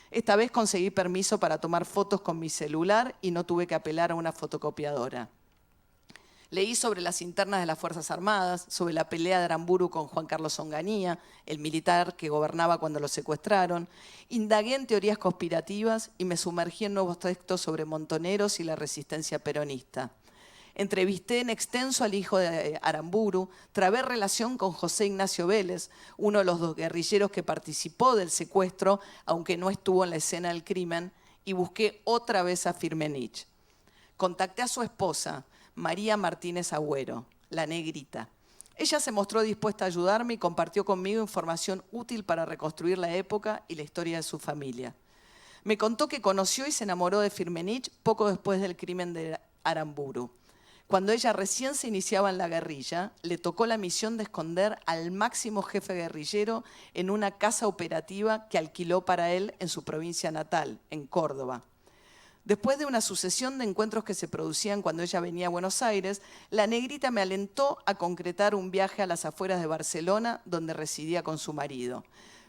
S1: Esta vez conseguí permiso para tomar fotos con mi celular y no tuve que apelar a una fotocopiadora. Leí sobre las internas de las Fuerzas Armadas, sobre la pelea de Aramburu con Juan Carlos Onganía, el militar que gobernaba cuando lo secuestraron. Indagué en teorías conspirativas y me sumergí en nuevos textos sobre Montoneros y la resistencia peronista. Entrevisté en extenso al hijo de Aramburu, trabé relación con José Ignacio Vélez, uno de los 2 guerrilleros que participó del secuestro, aunque no estuvo en la escena del crimen, y busqué otra vez a Firmenich. Contacté a su esposa, María Martínez Agüero, la Negrita. Ella se mostró dispuesta a ayudarme y compartió conmigo información útil para reconstruir la época y la historia de su familia. Me contó que conoció y se enamoró de Firmenich poco después del crimen de Aramburu. Cuando ella recién se iniciaba en la guerrilla, le tocó la misión de esconder al máximo jefe guerrillero en una casa operativa que alquiló para él en su provincia natal, en Córdoba. Después de una sucesión de encuentros que se producían cuando ella venía a Buenos Aires, la Negrita me alentó a concretar un viaje a las afueras de Barcelona, donde residía con su marido.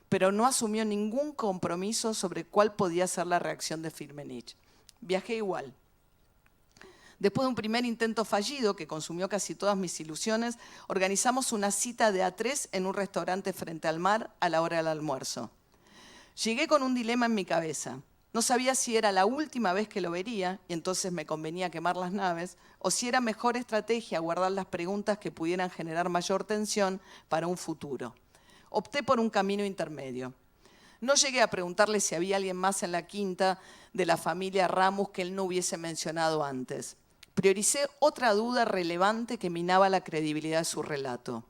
S1: Pero no asumió ningún compromiso sobre cuál podía ser la reacción de Firmenich. Viajé igual. Después de un primer intento fallido que consumió casi todas mis ilusiones, organizamos una cita de A3 en un restaurante frente al mar a la hora del almuerzo. Llegué con un dilema en mi cabeza. No sabía si era la última vez que lo vería, y entonces me convenía quemar las naves, o si era mejor estrategia guardar las preguntas que pudieran generar mayor tensión para un futuro. Opté por un camino intermedio. No llegué a preguntarle si había alguien más en la quinta de la familia Ramos que él no hubiese mencionado antes. Prioricé otra duda relevante que minaba la credibilidad de su relato.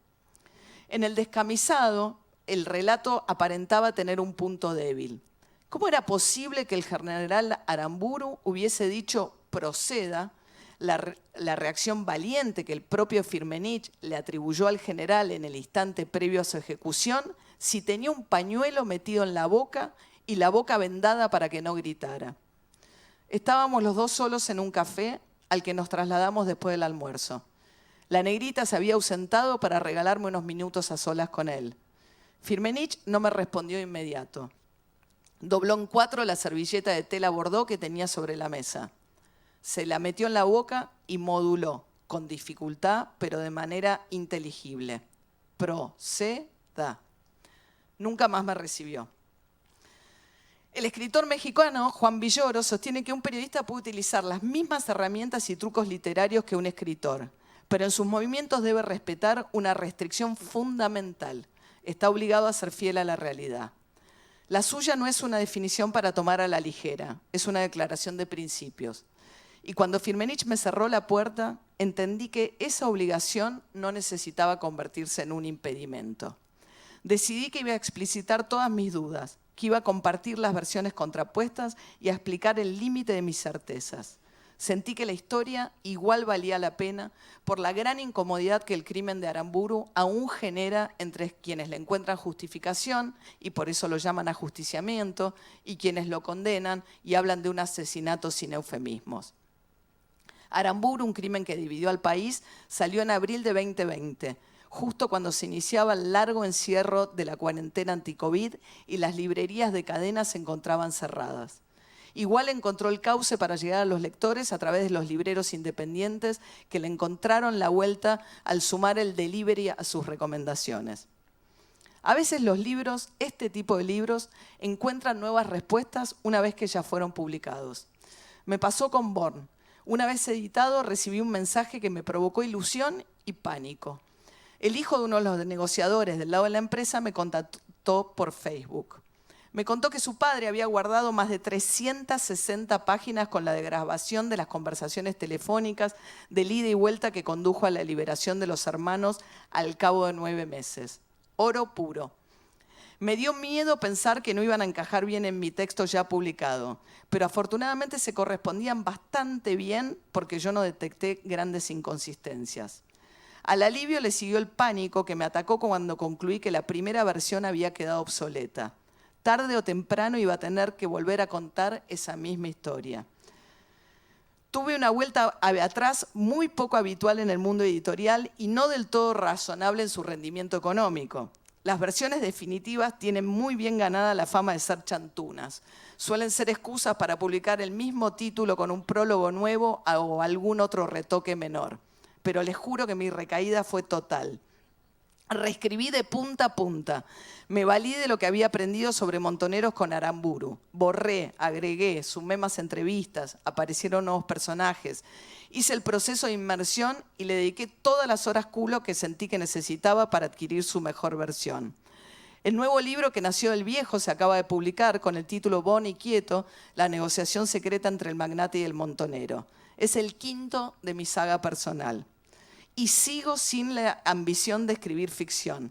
S1: En El Descamisado, el relato aparentaba tener un punto débil. ¿Cómo era posible que el general Aramburu hubiese dicho proceda, la reacción valiente que el propio Firmenich le atribuyó al general en el instante previo a su ejecución, si tenía un pañuelo metido en la boca y la boca vendada para que no gritara? Estábamos los dos solos en un café al que nos trasladamos después del almuerzo. La Negrita se había ausentado para regalarme unos minutos a solas con él. Firmenich no me respondió de inmediato. Dobló en 4 la servilleta de tela bordó que tenía sobre la mesa. Se la metió en la boca y moduló, con dificultad, pero de manera inteligible. Proceda. Nunca más me recibió. El escritor mexicano Juan Villoro sostiene que un periodista puede utilizar las mismas herramientas y trucos literarios que un escritor, pero en sus movimientos debe respetar una restricción fundamental. Está obligado a ser fiel a la realidad. La suya no es una definición para tomar a la ligera, es una declaración de principios. Y cuando Firmenich me cerró la puerta, entendí que esa obligación no necesitaba convertirse en un impedimento. Decidí que iba a explicitar todas mis dudas, que iba a compartir las versiones contrapuestas y a explicar el límite de mis certezas. Sentí que la historia igual valía la pena por la gran incomodidad que el crimen de Aramburu aún genera entre quienes le encuentran justificación y por eso lo llaman ajusticiamiento y quienes lo condenan y hablan de un asesinato sin eufemismos. Aramburu, un crimen que dividió al país, salió en abril de 2020, justo cuando se iniciaba el largo encierro de la cuarentena anti-COVID y las librerías de cadena se encontraban cerradas. Igual encontró el cauce para llegar a los lectores a través de los libreros independientes que le encontraron la vuelta al sumar el delivery a sus recomendaciones. A veces los libros, este tipo de libros, encuentran nuevas respuestas una vez que ya fueron publicados. Me pasó con Born. Una vez editado, recibí un mensaje que me provocó ilusión y pánico. El hijo de uno de los negociadores del lado de la empresa me contactó por Facebook. Me contó que su padre había guardado más de 360 páginas con la grabación de las conversaciones telefónicas del ida y vuelta que condujo a la liberación de los hermanos al cabo de 9 meses. Oro puro. Me dio miedo pensar que no iban a encajar bien en mi texto ya publicado, pero afortunadamente se correspondían bastante bien porque yo no detecté grandes inconsistencias. Al alivio le siguió el pánico que me atacó cuando concluí que la primera versión había quedado obsoleta. Tarde o temprano iba a tener que volver a contar esa misma historia. Tuve una vuelta atrás muy poco habitual en el mundo editorial y no del todo razonable en su rendimiento económico. Las versiones definitivas tienen muy bien ganada la fama de ser chantunas. Suelen ser excusas para publicar el mismo título con un prólogo nuevo o algún otro retoque menor. Pero les juro que mi recaída fue total. Reescribí de punta a punta. Me valí de lo que había aprendido sobre montoneros con Aramburu. Borré, agregué, sumé más entrevistas, aparecieron nuevos personajes. Hice el proceso de inmersión y le dediqué todas las horas culo que sentí que necesitaba para adquirir su mejor versión. El nuevo libro que nació del viejo se acaba de publicar con el título Bon y Quieto, la negociación secreta entre el magnate y el montonero. Es el quinto de mi saga personal. Y sigo sin la ambición de escribir ficción.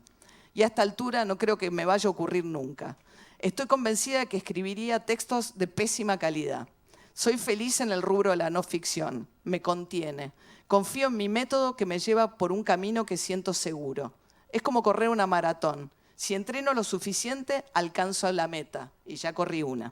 S1: Y a esta altura no creo que me vaya a ocurrir nunca. Estoy convencida de que escribiría textos de pésima calidad. Soy feliz en el rubro de la no ficción. Me contiene. Confío en mi método que me lleva por un camino que siento seguro. Es como correr una maratón. Si entreno lo suficiente, alcanzo la meta. Y ya corrí una.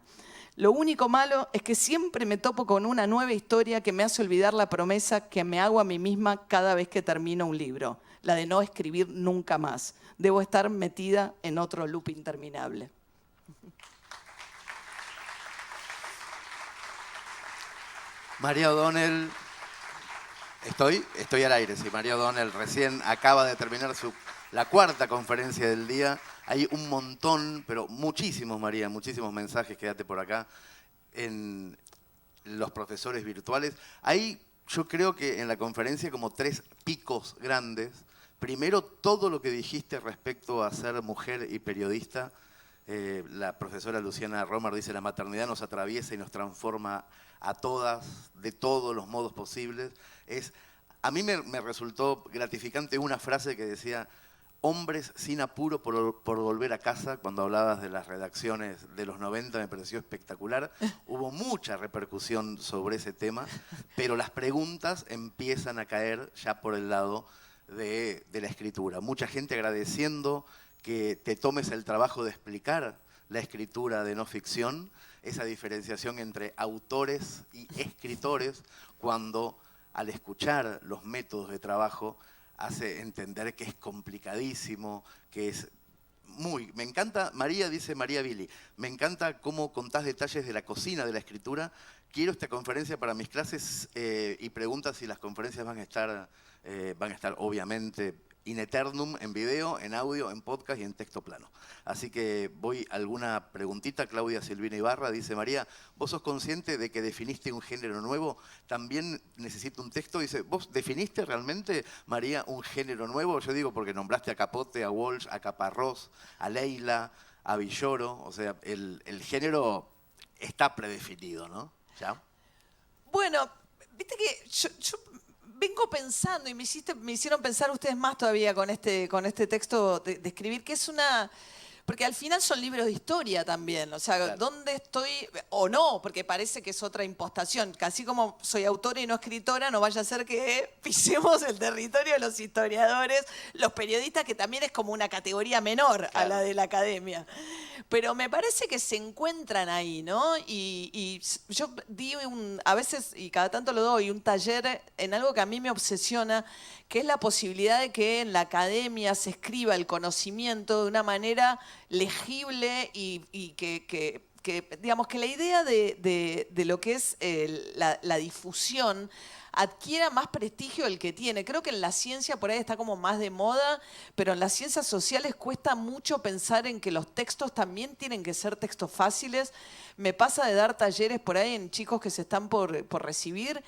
S1: Lo único malo es que siempre me topo con una nueva historia que me hace olvidar la promesa que me hago a mí misma cada vez que termino un libro, la de no escribir nunca más. Debo estar metida en otro loop interminable.
S2: María O'Donnell, estoy al aire, sí. María O'Donnell recién acaba de terminar la cuarta conferencia del día. Hay un montón, pero muchísimos, María, muchísimos mensajes, quédate por acá, en los profesores virtuales. Hay, yo creo que en la conferencia, como 3 picos grandes. Primero, todo lo que dijiste respecto a ser mujer y periodista. La profesora Luciana Romer dice, la maternidad nos atraviesa y nos transforma a todas, de todos los modos posibles. A mí me resultó gratificante una frase que decía, hombres sin apuro por volver a casa, cuando hablabas de las redacciones de los 90, me pareció espectacular. Hubo mucha repercusión sobre ese tema, pero las preguntas empiezan a caer ya por el lado de la escritura. Mucha gente agradeciendo que te tomes el trabajo de explicar la escritura de no ficción, esa diferenciación entre autores y escritores, cuando al escuchar los métodos de trabajo hace entender que es complicadísimo, que es Me encanta, María dice, María Billy, me encanta cómo contás detalles de la cocina, de la escritura. Quiero esta conferencia para mis clases y pregunta si las conferencias van a estar obviamente in eternum, en video, en audio, en podcast y en texto plano. Así que voy a alguna preguntita. Claudia Silvina Ibarra dice, María, ¿vos sos consciente de que definiste un género nuevo? También necesito un texto. Dice, ¿vos definiste realmente, María, un género nuevo? Yo digo porque nombraste a Capote, a Walsh, a Caparrós, a Leila, a Villoro. O sea, el género está predefinido, ¿no? ¿Ya?
S1: Bueno, viste que yo vengo pensando y me hicieron pensar ustedes más todavía con este texto de escribir, que es una... Porque al final son libros de historia también, o sea,
S2: Claro.
S1: ¿dónde estoy? O no, porque parece que es otra impostación. Casi como soy autora y no escritora, no vaya a ser que pisemos el territorio de los historiadores, los periodistas, que también es como una categoría menor a la de la academia. Pero me parece que se encuentran ahí, ¿no? Y yo di a veces, y cada tanto lo doy, un taller en algo que a mí me obsesiona, que es la posibilidad de que en la academia se escriba el conocimiento de una manera legible y que digamos, que la idea de lo que es la difusión adquiera más prestigio del que tiene. Creo que en la ciencia por ahí está como más de moda, pero en las ciencias sociales cuesta mucho pensar en que los textos también tienen que ser textos fáciles. Me pasa de dar talleres por ahí en chicos que se están por recibir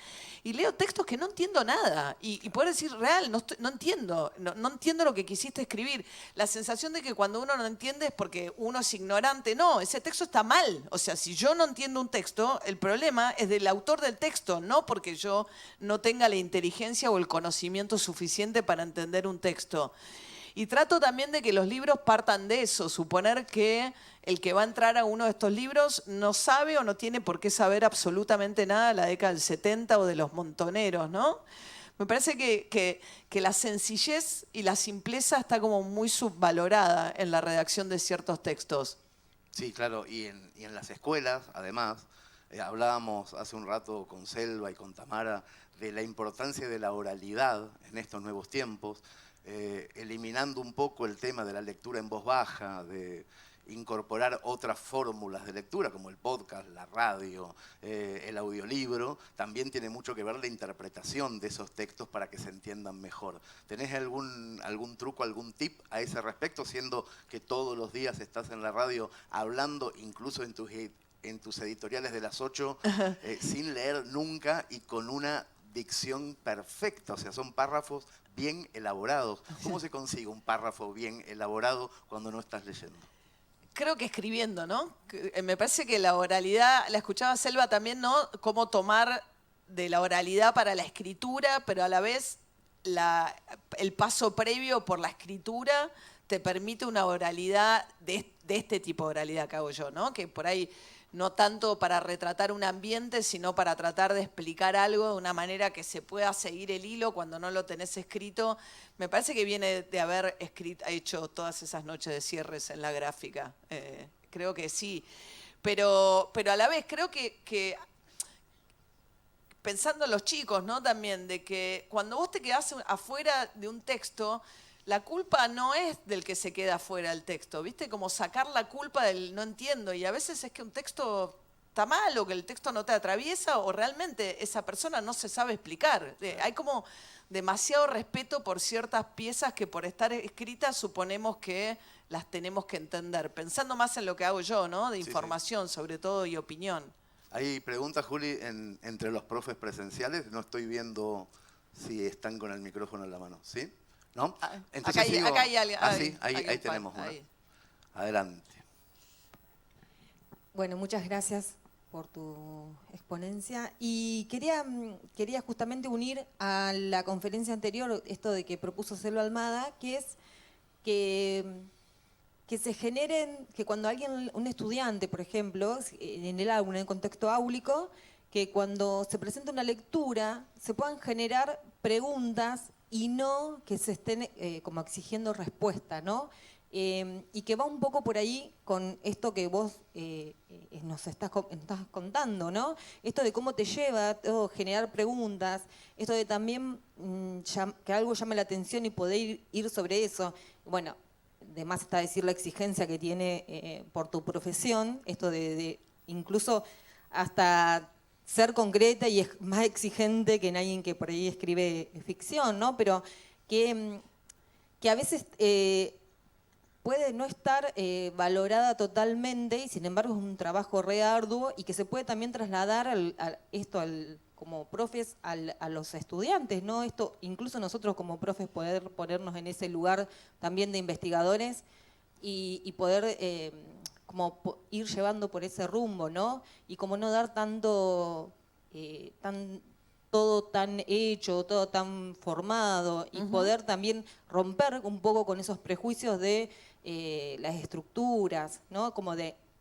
S1: y leo textos que no entiendo nada. Y poder decir, real, no entiendo, no entiendo lo que quisiste escribir. La sensación de que cuando uno no entiende es porque uno es ignorante. No, ese texto está mal. O sea, si yo no entiendo un texto, el problema es del autor del texto, no porque yo no tenga la inteligencia o el conocimiento suficiente para entender un texto. Y trato también de que los libros partan de eso, suponer que el que va a entrar a uno de estos libros no sabe o no tiene por qué saber absolutamente nada de la década del 70 o de los montoneros, ¿no? Me parece que la sencillez y la simpleza está como muy subvalorada en la redacción de ciertos textos.
S2: Sí, claro, y en las escuelas, además, hablábamos hace un rato con Selva y con Tamara de la importancia de la oralidad en estos nuevos tiempos, eliminando un poco el tema de la lectura en voz baja, de incorporar otras fórmulas de lectura como el podcast, la radio, el audiolibro. También tiene mucho que ver la interpretación de esos textos para que se entiendan mejor. ¿Tenés algún truco, algún tip a ese respecto, siendo que todos los días estás en la radio hablando, incluso en tus editoriales de las 8, sin leer nunca y con una dicción perfecta? O sea, son párrafos bien elaborados. ¿Cómo se consigue un párrafo bien elaborado cuando no estás leyendo?
S1: Creo que escribiendo, ¿no? Me parece que la oralidad, la escuchaba Selva también, ¿no? Cómo tomar de la oralidad para la escritura, pero a la vez el paso previo por la escritura te permite una oralidad de este tipo de oralidad que hago yo, ¿no? Que por ahí no tanto para retratar un ambiente, sino para tratar de explicar algo de una manera que se pueda seguir el hilo cuando no lo tenés escrito. Me parece que viene de haber hecho todas esas noches de cierres en la gráfica. Creo que sí. Pero a la vez creo que pensando en los chicos, ¿no? También, de que cuando vos te quedás afuera de un texto, la culpa no es del que se queda fuera del texto, ¿viste? Como sacar la culpa del no entiendo. Y a veces es que un texto está mal o que el texto no te atraviesa o realmente esa persona no se sabe explicar. Hay como demasiado respeto por ciertas piezas que por estar escritas suponemos que las tenemos que entender. Pensando más en lo que hago yo, ¿no? De información, sí, sobre todo, y opinión.
S2: Hay preguntas, Juli, entre los profes presenciales. No estoy viendo si están con el micrófono en la mano. ¿Sí? ¿No? Entonces
S1: acá hay alguien.
S2: Ah, sí, ahí tenemos una. Adelante.
S3: Bueno, muchas gracias por tu exponencia. Y quería justamente unir a la conferencia anterior esto de que propuso Selva Almada, que es que se generen, que cuando un estudiante, por ejemplo, en el aula, en el contexto áulico, que cuando se presenta una lectura se puedan generar preguntas y no que se estén como exigiendo respuesta, ¿no? Y que va un poco por ahí con esto que vos nos estás contando, ¿no? Esto de cómo te lleva todo, generar preguntas, esto de también que algo llame la atención y poder ir sobre eso. Bueno, de más está decir la exigencia que tiene por tu profesión, esto de incluso hasta ser concreta y es más exigente que en alguien que por ahí escribe ficción, ¿no? Pero que a veces puede no estar valorada totalmente y sin embargo es un trabajo re arduo y que se puede también trasladar como profes a los estudiantes, ¿no? Esto, incluso nosotros como profes poder ponernos en ese lugar también de investigadores y poder ir llevando por ese rumbo, ¿no? Y como no dar todo tan hecho, todo tan formado, y poder también romper un poco con esos prejuicios de las estructuras, ¿no?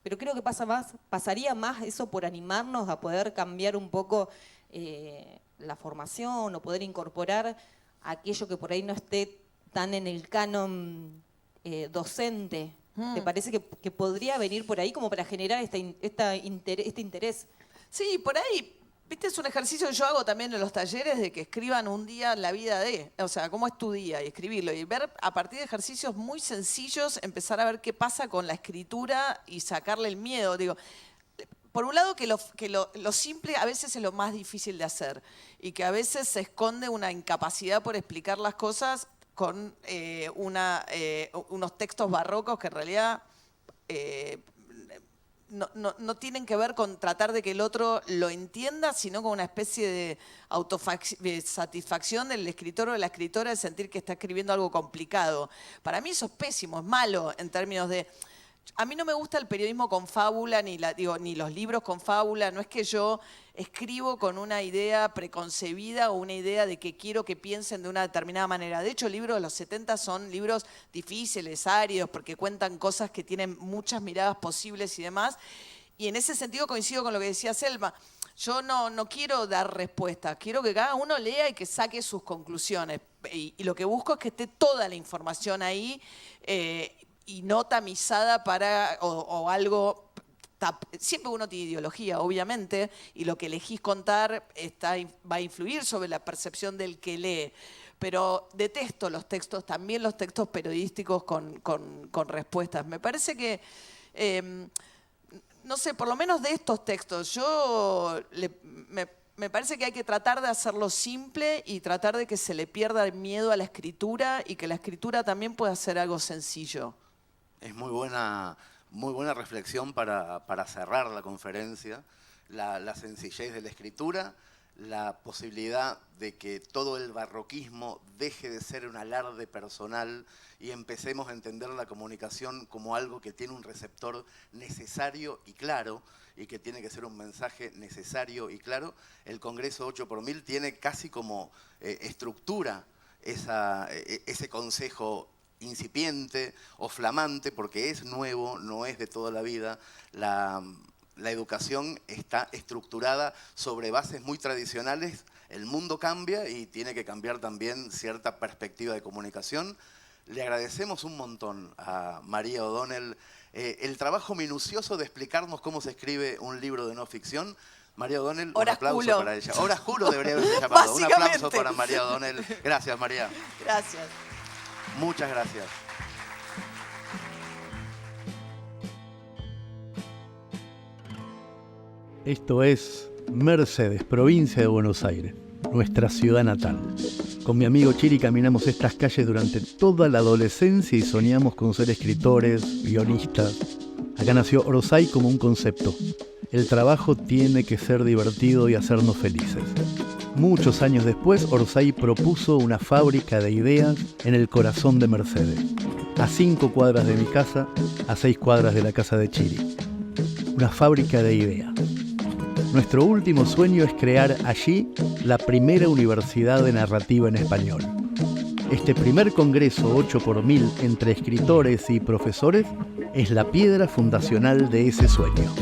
S3: Pero creo que pasaría más eso por animarnos a poder cambiar un poco la formación o poder incorporar aquello que por ahí no esté tan en el canon docente. ¿Te parece que podría venir por ahí como para generar este interés?
S1: Sí, por ahí, viste, es un ejercicio que yo hago también en los talleres de que escriban un día la vida o sea, cómo es tu día y escribirlo y ver a partir de ejercicios muy sencillos, empezar a ver qué pasa con la escritura y sacarle el miedo. Digo, por un lado que lo simple a veces es lo más difícil de hacer y que a veces se esconde una incapacidad por explicar las cosas con unos textos barrocos que en realidad no tienen que ver con tratar de que el otro lo entienda, sino con una especie de satisfacción del escritor o de la escritora de sentir que está escribiendo algo complicado. Para mí eso es pésimo, es malo en términos de... A mí no me gusta el periodismo con fábula, ni los libros con fábula. No es que yo escribo con una idea preconcebida o una idea de que quiero que piensen de una determinada manera. De hecho, libros de los 70 son libros difíciles, áridos, porque cuentan cosas que tienen muchas miradas posibles y demás. Y en ese sentido coincido con lo que decía Selma. Yo no quiero dar respuestas, quiero que cada uno lea y que saque sus conclusiones. Y lo que busco es que esté toda la información ahí, y no tamizada o algo... Siempre uno tiene ideología, obviamente, y lo que elegís contar va a influir sobre la percepción del que lee. Pero detesto los textos, también los textos periodísticos con respuestas. Me parece que, no sé, por lo menos de estos textos, me parece que hay que tratar de hacerlo simple y tratar de que se le pierda el miedo a la escritura y que la escritura también pueda ser algo sencillo.
S2: Es muy buena reflexión para cerrar la conferencia, la sencillez de la escritura, la posibilidad de que todo el barroquismo deje de ser un alarde personal y empecemos a entender la comunicación como algo que tiene un receptor necesario y claro, y que tiene que ser un mensaje necesario y claro. El Congreso 8x1000 tiene casi como estructura ese consejo incipiente o flamante, porque es nuevo, no es de toda la vida. La educación está estructurada sobre bases muy tradicionales. El mundo cambia y tiene que cambiar también cierta perspectiva de comunicación. Le agradecemos un montón a María O'Donnell el trabajo minucioso de explicarnos cómo se escribe un libro de no ficción. María O'Donnell, un aplauso para ella. Horaculo debería haberse llamado. Un aplauso para María O'Donnell. Gracias, María.
S1: Gracias.
S2: Muchas gracias.
S4: Esto es Mercedes, provincia de Buenos Aires, nuestra ciudad natal. Con mi amigo Chiri caminamos estas calles durante toda la adolescencia y soñamos con ser escritores, guionistas. Acá nació Orsay como un concepto. El trabajo tiene que ser divertido y hacernos felices. Muchos años después, Orsay propuso una fábrica de ideas en el corazón de Mercedes. A 5 cuadras de mi casa, a 6 cuadras de la casa de Chiri. Una fábrica de ideas. Nuestro último sueño es crear allí la primera universidad de narrativa en español. Este primer congreso 8x1000 entre escritores y profesores es la piedra fundacional de ese sueño.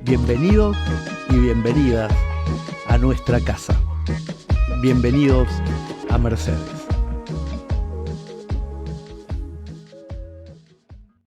S4: Bienvenidos y bienvenidas a nuestra casa. Bienvenidos a Mercedes.